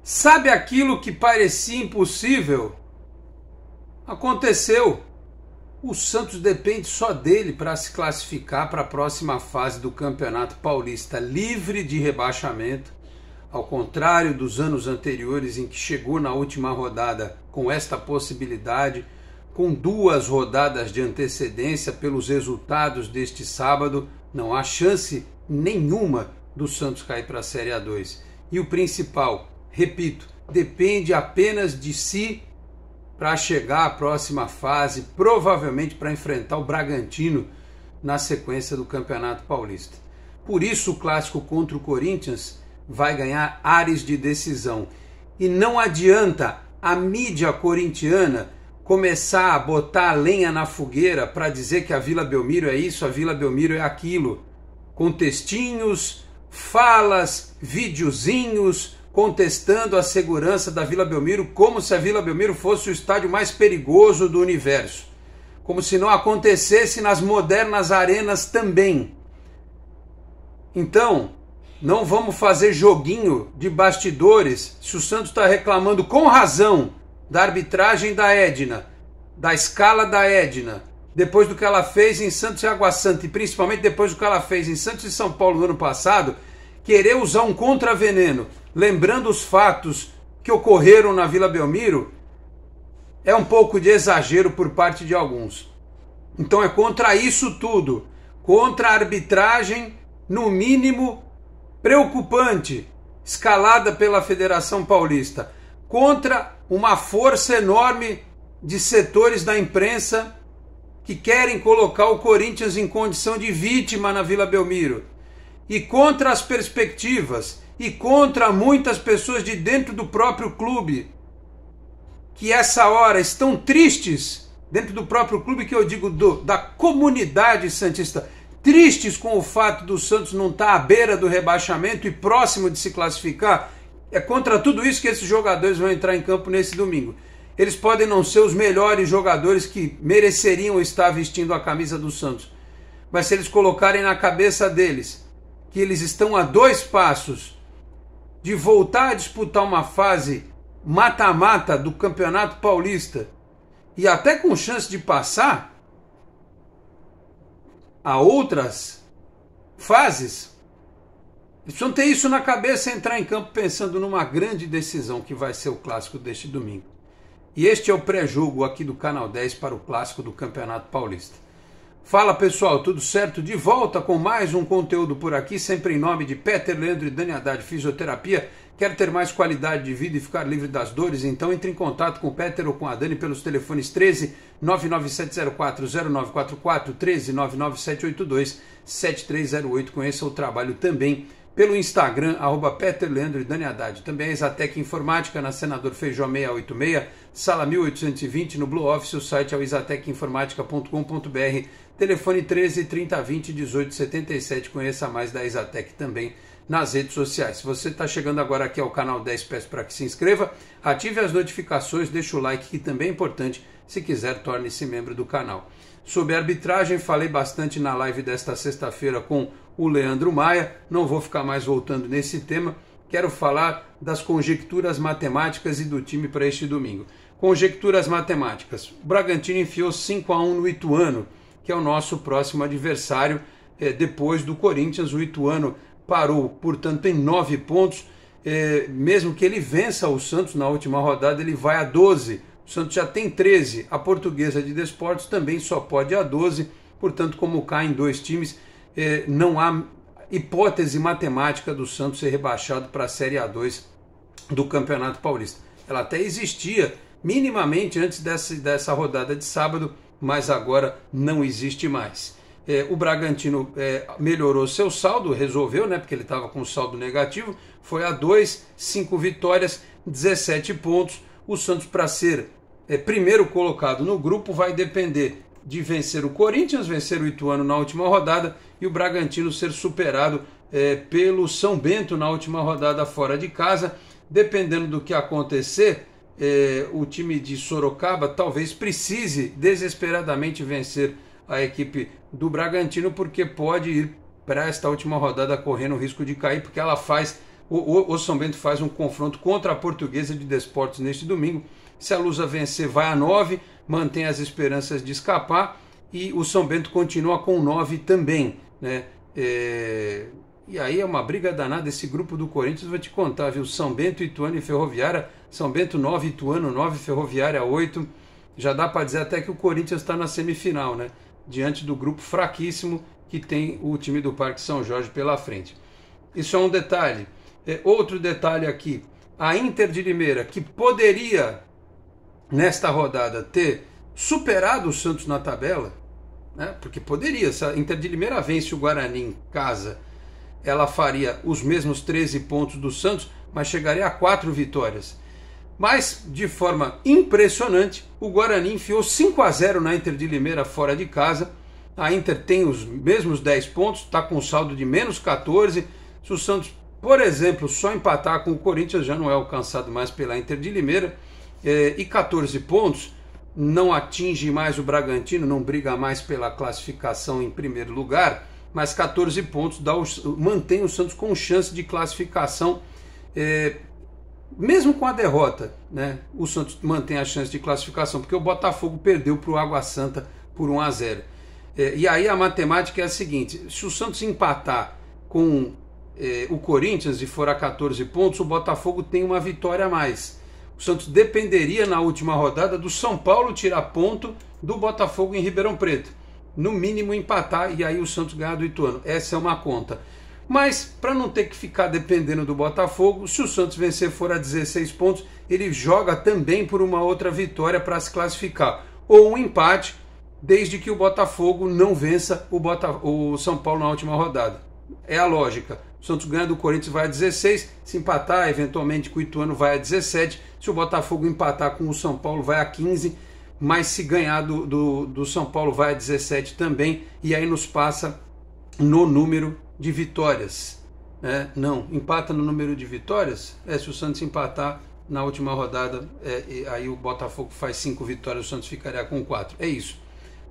Sabe aquilo que parecia impossível? Aconteceu. O Santos depende só dele para se classificar para a próxima fase do Campeonato Paulista, livre de rebaixamento, ao contrário dos anos anteriores em que chegou na última rodada com esta possibilidade, com 2 rodadas de antecedência pelos resultados deste sábado, não há chance nenhuma do Santos cair para a Série A2. E o principal, repito, depende apenas de si para chegar à próxima fase, provavelmente para enfrentar o Bragantino na sequência do Campeonato Paulista. Por isso o clássico contra o Corinthians vai ganhar ares de decisão. E não adianta a mídia corintiana começar a botar a lenha na fogueira para dizer que a Vila Belmiro é isso, a Vila Belmiro é aquilo. Com textinhos, falas, videozinhos, contestando a segurança da Vila Belmiro como se a Vila Belmiro fosse o estádio mais perigoso do universo. Como se não acontecesse nas modernas arenas também. Então, não vamos fazer joguinho de bastidores se o Santos está reclamando com razão da arbitragem da Edna, da escala da Edna, depois do que ela fez em Santos e Água Santa, e principalmente depois do que ela fez em Santos e São Paulo no ano passado, querer usar um contraveneno, lembrando os fatos que ocorreram na Vila Belmiro, é um pouco de exagero por parte de alguns. Então é contra isso tudo, contra a arbitragem, no mínimo preocupante, escalada pela Federação Paulista, contra uma força enorme de setores da imprensa que querem colocar o Corinthians em condição de vítima na Vila Belmiro, e contra as perspectivas, e contra muitas pessoas de dentro do próprio clube, que essa hora estão tristes, dentro do próprio clube que eu digo da comunidade santista, tristes com o fato do Santos não estar à beira do rebaixamento e próximo de se classificar. É contra tudo isso que esses jogadores vão entrar em campo nesse domingo. Eles podem não ser os melhores jogadores que mereceriam estar vestindo a camisa do Santos, mas se eles colocarem na cabeça deles que eles estão a 2 passos de voltar a disputar uma fase mata-mata do Campeonato Paulista e até com chance de passar a outras fases, eles precisam ter isso na cabeça e entrar em campo pensando numa grande decisão que vai ser o clássico deste domingo. E este é o pré-jogo aqui do Canal 10 para o clássico do Campeonato Paulista. Fala pessoal, tudo certo? De volta com mais um conteúdo por aqui, sempre em nome de Peter Leandro e Dani Haddad Fisioterapia. Quer ter mais qualidade de vida e ficar livre das dores? Então entre em contato com o Peter ou com a Dani pelos telefones 13 997040944, 13 997827308. Conheça o trabalho também pelo Instagram, @Peter Leandro e Dani Haddad. Também a Exatec Informática na Senador Feijó 686, sala 1820, no Blue Office. O site é o exatecinformatica.com.br. Telefone 13 3020 1877. Conheça mais da Exatec também nas redes sociais. Se você está chegando agora aqui ao canal 10, peço para que se inscreva, ative as notificações, deixe o like, que também é importante. Se quiser, torne-se membro do canal. Sobre arbitragem, falei bastante na live desta sexta-feira com o Leandro Maia. Não vou ficar mais voltando nesse tema. Quero falar das conjecturas matemáticas e do time para este domingo. Conjecturas matemáticas. O Bragantino enfiou 5-1 no Ituano, que é o nosso próximo adversário depois do Corinthians. O Ituano parou, portanto, em 9 pontos. Mesmo que ele vença o Santos na última rodada, ele vai a 12. O Santos já tem 13. A Portuguesa de Desportos também só pode ir a 12. Portanto, como caem 2 times, não há hipótese matemática do Santos ser rebaixado para a Série A2 do Campeonato Paulista. Ela até existia minimamente antes dessa rodada de sábado, mas agora não existe mais. O Bragantino melhorou seu saldo, resolveu, porque ele estava com saldo negativo, foi a 2, 5 vitórias, 17 pontos. O Santos, para ser primeiro colocado no grupo, vai depender de vencer o Corinthians, vencer o Ituano na última rodada e o Bragantino ser superado pelo São Bento na última rodada fora de casa. Dependendo do que acontecer, o time de Sorocaba talvez precise desesperadamente vencer a equipe do Bragantino, porque pode ir para esta última rodada correndo o risco de cair, porque ela faz o São Bento faz um confronto contra a Portuguesa de Desportos neste domingo. Se a Lusa vencer, vai a 9, mantém as esperanças de escapar, e o São Bento continua com 9 também, né? E aí é uma briga danada esse grupo do Corinthians, vou te contar, viu? São Bento, Ituano e Ferroviária. São Bento 9, Ituano 9, Ferroviária 8. Já dá para dizer até que o Corinthians está na semifinal, né? Diante do grupo fraquíssimo que tem o time do Parque São Jorge pela frente. Isso é um detalhe. Outro detalhe aqui, a Inter de Limeira, que poderia, nesta rodada, ter superado o Santos na tabela, né? Porque poderia, se a Inter de Limeira vence o Guarani em casa, ela faria os mesmos 13 pontos do Santos, mas chegaria a 4 vitórias. Mas, de forma impressionante, o Guarani enfiou 5-0 na Inter de Limeira fora de casa. A Inter tem os mesmos 10 pontos, está com saldo de menos 14. Se o Santos, por exemplo, só empatar com o Corinthians, já não é alcançado mais pela Inter de Limeira. E 14 pontos, não atinge mais o Bragantino, não briga mais pela classificação em primeiro lugar, mas 14 pontos mantém o Santos com chance de classificação. Mesmo com a derrota, né, o Santos mantém a chance de classificação, porque o Botafogo perdeu para o Água Santa por 1-0. E aí a matemática é a seguinte: se o Santos empatar com o Corinthians e for a 14 pontos, o Botafogo tem uma vitória a mais. O Santos dependeria na última rodada do São Paulo tirar ponto do Botafogo em Ribeirão Preto. No mínimo empatar, e aí o Santos ganhar do Ituano. Essa é uma conta. Mas, para não ter que ficar dependendo do Botafogo, se o Santos vencer for a 16 pontos, ele joga também por uma outra vitória para se classificar. Ou um empate, desde que o Botafogo não vença o São Paulo na última rodada. É a lógica. O Santos ganha do Corinthians, vai a 16. Se empatar, eventualmente, com o Ituano, vai a 17. Se o Botafogo empatar com o São Paulo, vai a 15. Mas se ganhar do São Paulo, vai a 17 também. E aí nos passa no número de vitórias. Não, empata no número de vitórias. Se o Santos empatar na última rodada, aí o Botafogo faz 5 vitórias, o Santos ficaria com 4. É isso.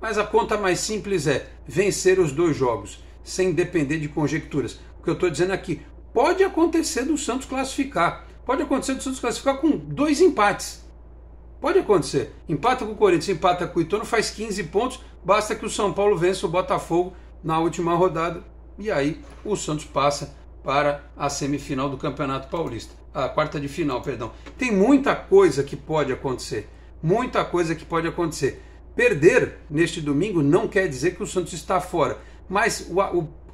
Mas a conta mais simples é vencer os 2 jogos, sem depender de conjecturas. O que eu estou dizendo aqui, pode acontecer do Santos classificar. Pode acontecer do Santos classificar com 2 empates. Pode acontecer. Empata com o Corinthians, empata com o Ituano, faz 15 pontos. Basta que o São Paulo vença o Botafogo na última rodada. E aí o Santos passa para a semifinal do Campeonato Paulista. A quarta de final, perdão. Tem muita coisa que pode acontecer. Muita coisa que pode acontecer. Perder neste domingo não quer dizer que o Santos está fora. Mas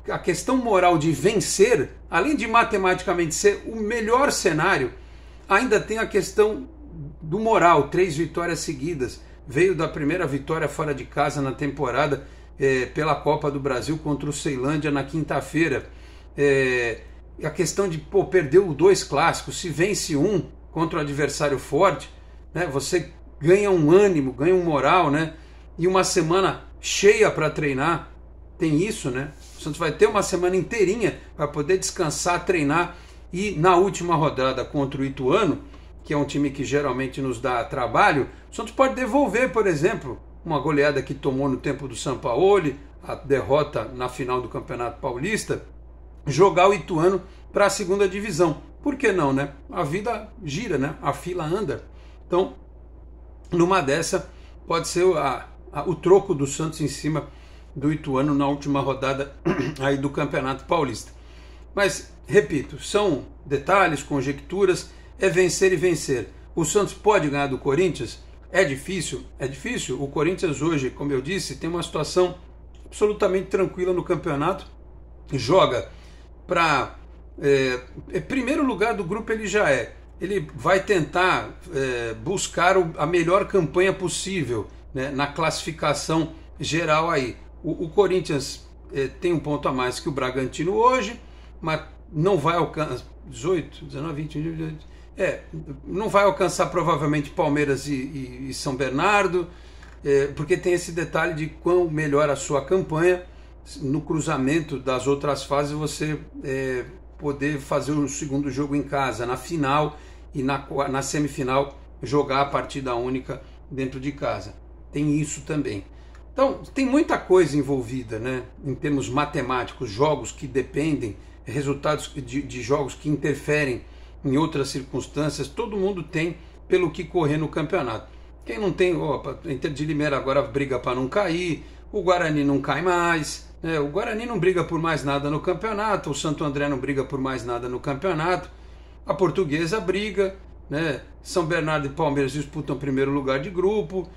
a questão moral de vencer, além de matematicamente ser o melhor cenário, ainda tem a questão do moral. 3 vitórias seguidas. Veio da primeira vitória fora de casa na temporada pela Copa do Brasil contra o Ceilândia na quinta-feira. A questão de perdeu 2 clássicos, se vence um contra o adversário forte, né, você ganha um ânimo, ganha um moral, né, e uma semana cheia para treinar. Tem isso, né? O Santos vai ter uma semana inteirinha para poder descansar, treinar, e na última rodada contra o Ituano, que é um time que geralmente nos dá trabalho, o Santos pode devolver, por exemplo, uma goleada que tomou no tempo do Sampaoli, a derrota na final do Campeonato Paulista, jogar o Ituano para a segunda divisão. Por que não, né? A vida gira, né? A fila anda. Então, numa dessa, pode ser o troco do Santos em cima do Ituano na última rodada aí do Campeonato Paulista. Mas, repito, são detalhes, conjecturas, é vencer e vencer. O Santos pode ganhar do Corinthians? É difícil? É difícil. O Corinthians hoje, como eu disse, tem uma situação absolutamente tranquila no campeonato. Joga para primeiro lugar do grupo, ele já é. Ele vai tentar buscar a melhor campanha possível, né, na classificação geral aí. O Corinthians tem um ponto a mais que o Bragantino hoje, mas não vai alcançar 18, 19, 20, 28, não vai alcançar provavelmente Palmeiras e São Bernardo, porque tem esse detalhe de quão melhor a sua campanha, no cruzamento das outras fases você poder fazer o segundo jogo em casa, na final e na semifinal jogar a partida única dentro de casa. Tem isso também. Então tem muita coisa envolvida, né, em termos matemáticos, jogos que dependem resultados de jogos que interferem em outras circunstâncias, todo mundo tem pelo que correr no campeonato. Quem não tem, a Inter de Limeira agora briga para não cair, o Guarani não cai mais, né? O Guarani não briga por mais nada no campeonato, o Santo André não briga por mais nada no campeonato, a Portuguesa briga, né? São Bernardo e Palmeiras disputam primeiro lugar de grupo,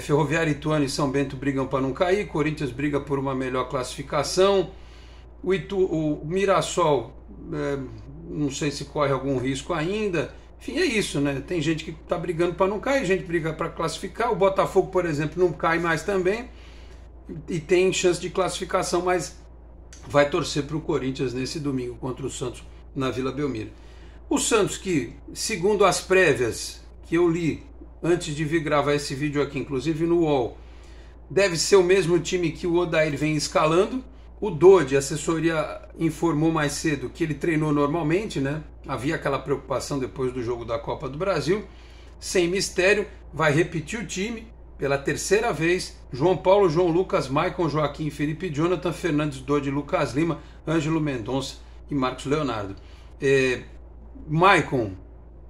Ferroviária, Ituano e São Bento brigam para não cair, Corinthians briga por uma melhor classificação, o Mirassol, não sei se corre algum risco ainda. Enfim, é isso, né? Tem gente que está brigando para não cair, gente briga para classificar. O Botafogo, por exemplo, não cai mais também e tem chance de classificação, mas vai torcer para o Corinthians nesse domingo contra o Santos na Vila Belmiro. O Santos que, segundo as prévias que eu li antes de vir gravar esse vídeo aqui, inclusive no UOL, deve ser o mesmo time que o Odair vem escalando. O Dodi, a assessoria informou mais cedo que ele treinou normalmente, né? Havia aquela preocupação depois do jogo da Copa do Brasil. Sem mistério, vai repetir o time pela terceira vez. João Paulo, João Lucas, Maicon, Joaquim, Felipe, Jonathan, Fernandes, Dodi, Lucas Lima, Ângelo Mendonça e Marcos Leonardo. Maicon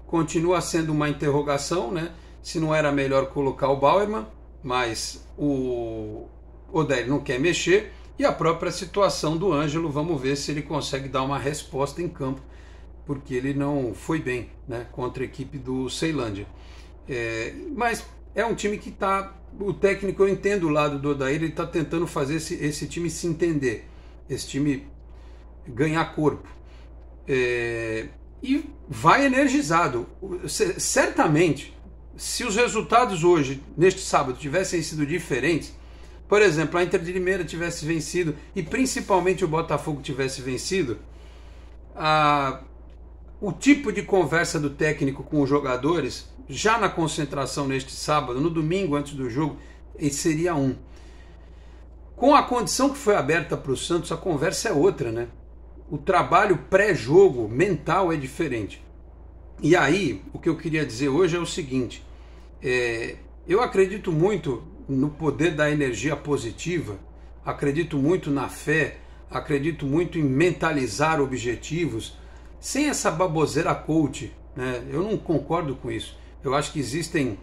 continua sendo uma interrogação, né? Se não era melhor colocar o Bauerman, mas o Odair não quer mexer. E a própria situação do Ângelo, vamos ver se ele consegue dar uma resposta em campo, porque ele não foi bem, né, contra a equipe do Ceilândia. Mas é um time que está... O técnico, eu entendo o lado do Odair, ele está tentando fazer esse time se entender, esse time ganhar corpo. E vai energizado. Certamente, se os resultados hoje, neste sábado, tivessem sido diferentes, por exemplo, a Inter de Limeira tivesse vencido e principalmente o Botafogo tivesse vencido, o tipo de conversa do técnico com os jogadores, já na concentração neste sábado, no domingo antes do jogo, seria um. Com a condição que foi aberta para o Santos, a conversa é outra, né? O trabalho pré-jogo mental é diferente. E aí, o que eu queria dizer hoje é o seguinte, eu acredito muito no poder da energia positiva, acredito muito na fé, acredito muito em mentalizar objetivos, sem essa baboseira coach, né? Eu não concordo com isso. Eu acho que existem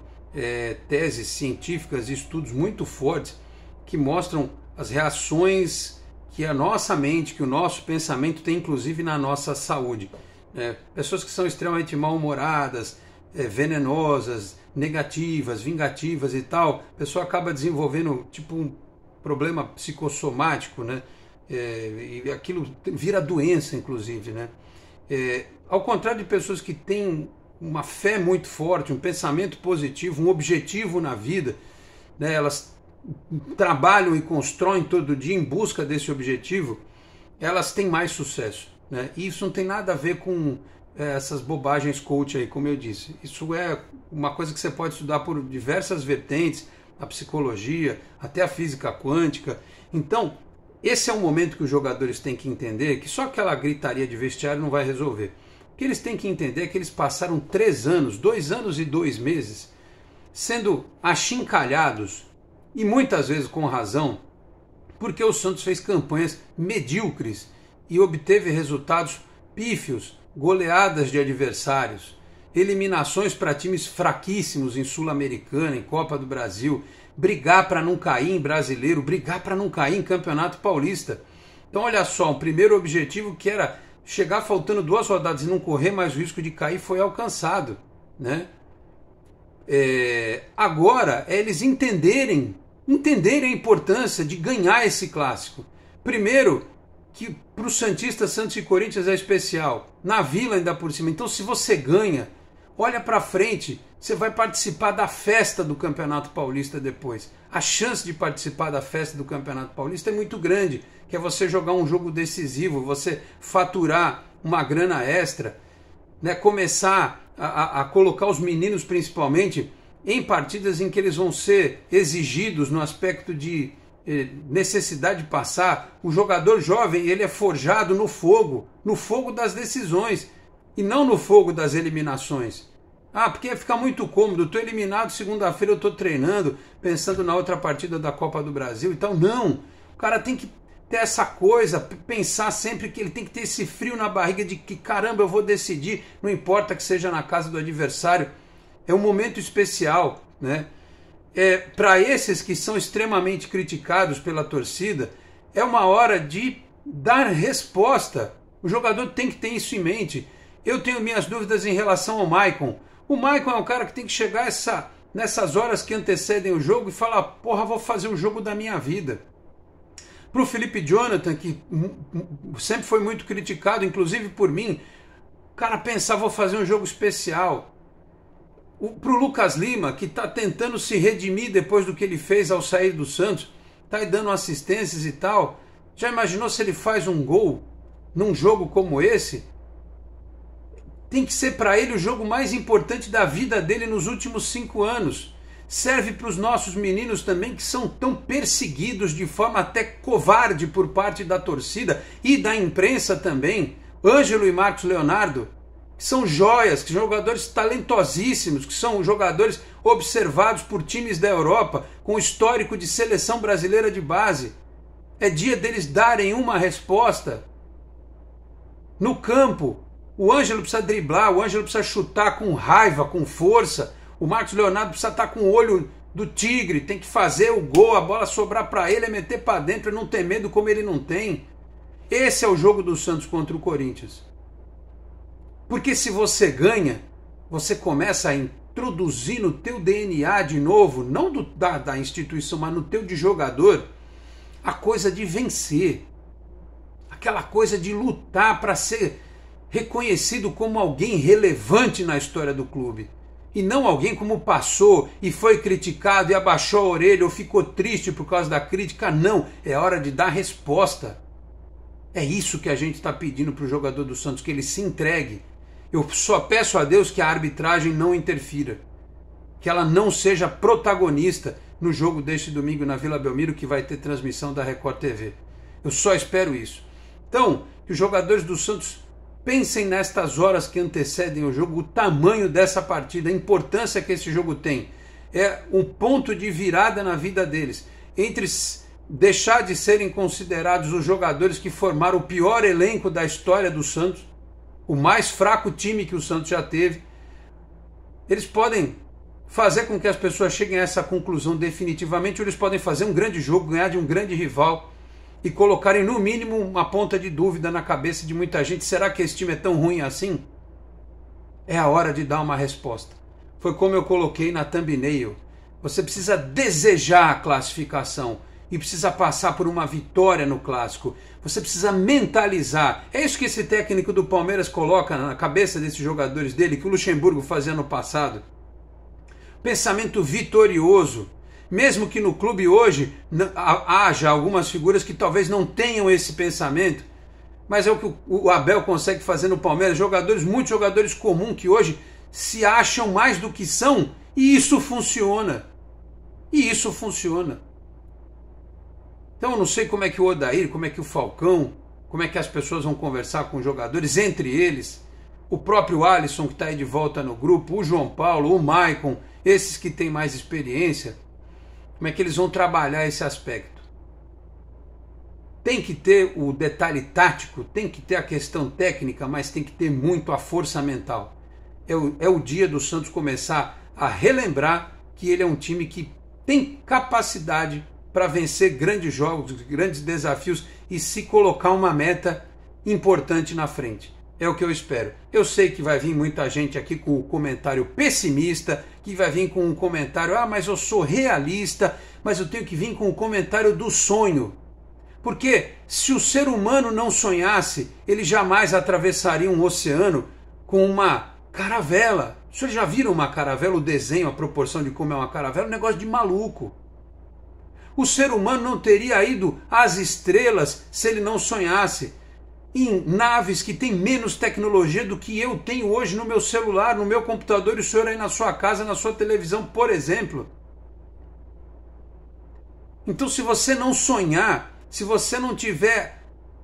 teses científicas e estudos muito fortes que mostram as reações que a nossa mente, que o nosso pensamento tem, inclusive na nossa saúde. Pessoas que são extremamente mal-humoradas, venenosas, negativas, vingativas e tal, a pessoa acaba desenvolvendo tipo um problema psicossomático, né? E aquilo vira doença, inclusive, né? Ao contrário de pessoas que têm uma fé muito forte, um pensamento positivo, um objetivo na vida, né? Elas trabalham e constroem todo dia em busca desse objetivo, elas têm mais sucesso, né? E isso não tem nada a ver com essas bobagens coach aí, como eu disse. Isso é uma coisa que você pode estudar por diversas vertentes, a psicologia, até a física quântica. Então, esse é um momento que os jogadores têm que entender que só aquela gritaria de vestiário não vai resolver. O que eles têm que entender é que eles passaram 3 anos, 2 anos e 2 meses, sendo achincalhados, e muitas vezes com razão, porque o Santos fez campanhas medíocres e obteve resultados pífios, goleadas de adversários, eliminações para times fraquíssimos em Sul-Americana, em Copa do Brasil, brigar para não cair em Brasileiro, brigar para não cair em Campeonato Paulista. Então olha só, o primeiro objetivo, que era chegar faltando 2 rodadas e não correr mais o risco de cair, foi alcançado, né? Agora é eles entenderem a importância de ganhar esse clássico. Primeiro, que para o Santista, Santos e Corinthians é especial, na Vila ainda por cima. Então, se você ganha, olha para frente, você vai participar da festa do Campeonato Paulista depois. A chance de participar da festa do Campeonato Paulista é muito grande, que é você jogar um jogo decisivo, você faturar uma grana extra, né? Começar a colocar os meninos, principalmente, em partidas em que eles vão ser exigidos no aspecto de necessidade de passar. O jogador jovem, ele é forjado no fogo das decisões e não no fogo das eliminações. Porque ia ficar muito cômodo, estou eliminado, segunda-feira eu estou treinando, pensando na outra partida da Copa do Brasil e tal. Não, o cara tem que ter essa coisa, pensar sempre que ele tem que ter esse frio na barriga de que, caramba, eu vou decidir, não importa que seja na casa do adversário. É um momento especial, né? Para esses que são extremamente criticados pela torcida, é uma hora de dar resposta. O jogador tem que ter isso em mente. Eu tenho minhas dúvidas em relação ao Maicon. O Maicon é um cara que tem que chegar nessas horas que antecedem o jogo e falar, porra, vou fazer o jogo da minha vida. Para o Felipe Jonathan, que sempre foi muito criticado, inclusive por mim, o cara pensar, vou fazer um jogo especial. Para o Lucas Lima, que está tentando se redimir depois do que ele fez ao sair do Santos, está aí dando assistências e tal. Já imaginou se ele faz um gol num jogo como esse? Tem que ser para ele o jogo mais importante da vida dele nos últimos 5 anos. Serve para os nossos meninos também, que são tão perseguidos de forma até covarde por parte da torcida e da imprensa também. Ângelo e Marcos Leonardo, que são joias, que são jogadores talentosíssimos, que são jogadores observados por times da Europa, com histórico de seleção brasileira de base. É dia deles darem uma resposta. No campo, o Ângelo precisa driblar, o Ângelo precisa chutar com raiva, com força. O Marcos Leonardo precisa estar com o olho do tigre, tem que fazer o gol, a bola sobrar para ele, é meter para dentro, é não ter medo como ele não tem. Esse é o jogo do Santos contra o Corinthians. Porque se você ganha, você começa a introduzir no teu DNA de novo, não da instituição, mas no teu de jogador, a coisa de vencer. Aquela coisa de lutar para ser reconhecido como alguém relevante na história do clube. E não alguém como passou e foi criticado e abaixou a orelha ou ficou triste por causa da crítica. Não, é hora de dar resposta. É isso que a gente está pedindo para o jogador do Santos, que ele se entregue. Eu só peço a Deus que a arbitragem não interfira, que ela não seja protagonista no jogo deste domingo na Vila Belmiro, que vai ter transmissão da Record TV. Eu só espero isso. Então, que os jogadores do Santos pensem nestas horas que antecedem o jogo, o tamanho dessa partida, a importância que esse jogo tem. É um ponto de virada na vida deles. Entre deixar de serem considerados os jogadores que formaram o pior elenco da história do Santos, o mais fraco time que o Santos já teve, eles podem fazer com que as pessoas cheguem a essa conclusão definitivamente, ou eles podem fazer um grande jogo, ganhar de um grande rival, e colocarem no mínimo uma ponta de dúvida na cabeça de muita gente. Será que esse time é tão ruim assim? É a hora de dar uma resposta. Foi como eu coloquei na thumbnail. Você precisa desejar a classificação e precisa passar por uma vitória no clássico. Você precisa mentalizar. É isso que esse técnico do Palmeiras coloca na cabeça desses jogadores dele, que o Luxemburgo fazia no passado. Pensamento vitorioso. Mesmo que no clube hoje haja algumas figuras que talvez não tenham esse pensamento, mas é o que o Abel consegue fazer no Palmeiras. Muitos jogadores comuns que hoje se acham mais do que são, e isso funciona. E isso funciona. Então eu não sei como é que o Odair, como é que o Falcão, como é que as pessoas vão conversar com os jogadores, entre eles, o próprio Alisson que está aí de volta no grupo, o João Paulo, o Maicon, esses que têm mais experiência. Como é que eles vão trabalhar esse aspecto? Tem que ter o detalhe tático, tem que ter a questão técnica, mas tem que ter muito a força mental. É o dia do Santos começar a relembrar que ele é um time que tem capacidade para vencer grandes jogos, grandes desafios e se colocar uma meta importante na frente. É o que eu espero. Eu sei que vai vir muita gente aqui com o comentário pessimista, que vai vir com um comentário, mas eu sou realista, mas eu tenho que vir com o comentário do sonho. Porque se o ser humano não sonhasse, ele jamais atravessaria um oceano com uma caravela. Vocês já viram uma caravela, o desenho, a proporção de como é uma caravela? Um negócio de maluco. O ser humano não teria ido às estrelas se ele não sonhasse em naves que têm menos tecnologia do que eu tenho hoje no meu celular, no meu computador, e o senhor aí na sua casa, na sua televisão, por exemplo. Então, se você não sonhar, se você não tiver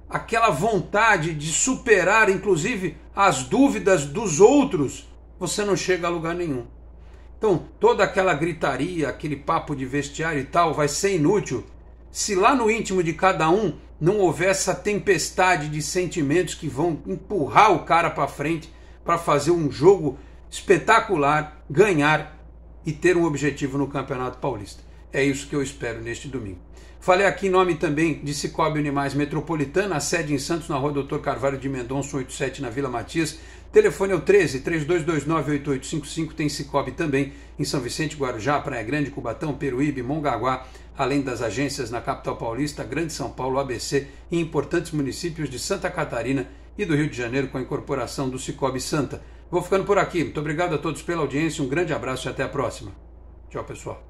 aquela vontade de superar, inclusive, as dúvidas dos outros, você não chega a lugar nenhum. Então, toda aquela gritaria, aquele papo de vestiário e tal, vai ser inútil se lá no íntimo de cada um não houver essa tempestade de sentimentos que vão empurrar o cara para frente para fazer um jogo espetacular, ganhar e ter um objetivo no Campeonato Paulista. É isso que eu espero neste domingo. Falei aqui em nome também de Cicobi Unimais Metropolitana, a sede em Santos, na rua Dr. Carvalho de Mendonça, 87, na Vila Matias. Telefone é o 13-3229-8855, tem Cicobi também em São Vicente, Guarujá, Praia Grande, Cubatão, Peruíbe, Mongaguá, além das agências na capital paulista, Grande São Paulo, ABC e importantes municípios de Santa Catarina e do Rio de Janeiro com a incorporação do Cicobi Santa. Vou ficando por aqui. Muito obrigado a todos pela audiência, um grande abraço e até a próxima. Tchau, pessoal.